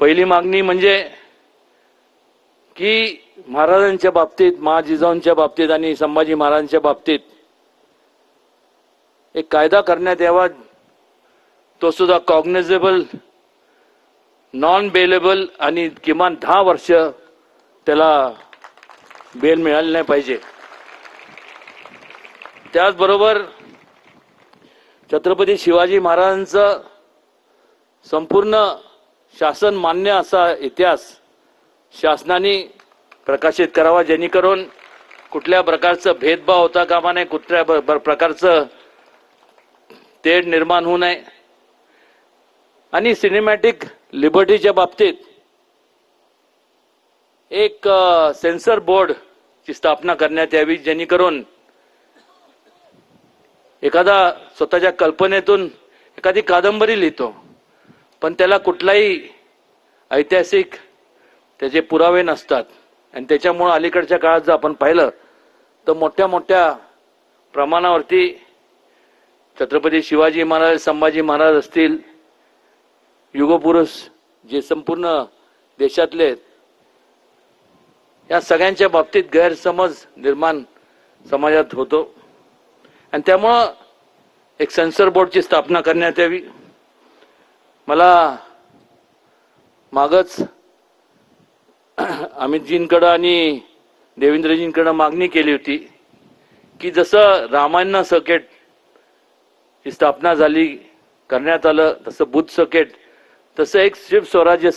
पहिली मागणी म्हणजे की महाराजांच्या बाबतीत, महाजिजाऊंच्या बाबतीत आणि संभाजी महाराजांच्या बाबतीत एक कायदा करण्यात यावा, तो सुद्धा कॉग्निझेबल, नॉन बेलेबल आणि किमान 10 वर्ष त्याला बेल मिळाली नाही पाहिजे. त्याचबरोबर छत्रपती शिवाजी महाराजांचं संपूर्ण शासन मान्य असा इतिहास शासनाने प्रकाशित करावा, जेणेकरून कुठल्या प्रकारचं भेदभाव होता कामा नये, कुठल्या प्रकारचं तेढ निर्माण होऊ नये. आणि सिनेमॅटिक लिबर्टीच्या बाबतीत एक सेन्सर बोर्डची स्थापना करण्यात यावी, जेणेकरून एखादा स्वतःच्या कल्पनेतून एखादी कादंबरी लिहितो, पण त्याला कुठलाही ऐतिहासिक त्याचे पुरावे नसतात. आणि त्याच्यामुळे अलीकडच्या काळात जर आपण पाहिलं तर मोठ्या मोठ्या प्रमाणावरती छत्रपती शिवाजी महाराज, संभाजी महाराज असतील, युगपुरुष जे संपूर्ण देशातले, या सगळ्यांच्या बाबतीत गैरसमज निर्माण समाजात होतो. आणि त्यामुळं एक सेन्सर बोर्डची स्थापना करण्यात यावी. मला मागच अमितजींकडे आणि देवेंद्रजींकडे मागणी केली होती की जसं रामायण सर्किट ची स्थापना झाली, करण्यात आलं, तसं बुद्ध सर्किट, तसं एक शिव स्वराज्य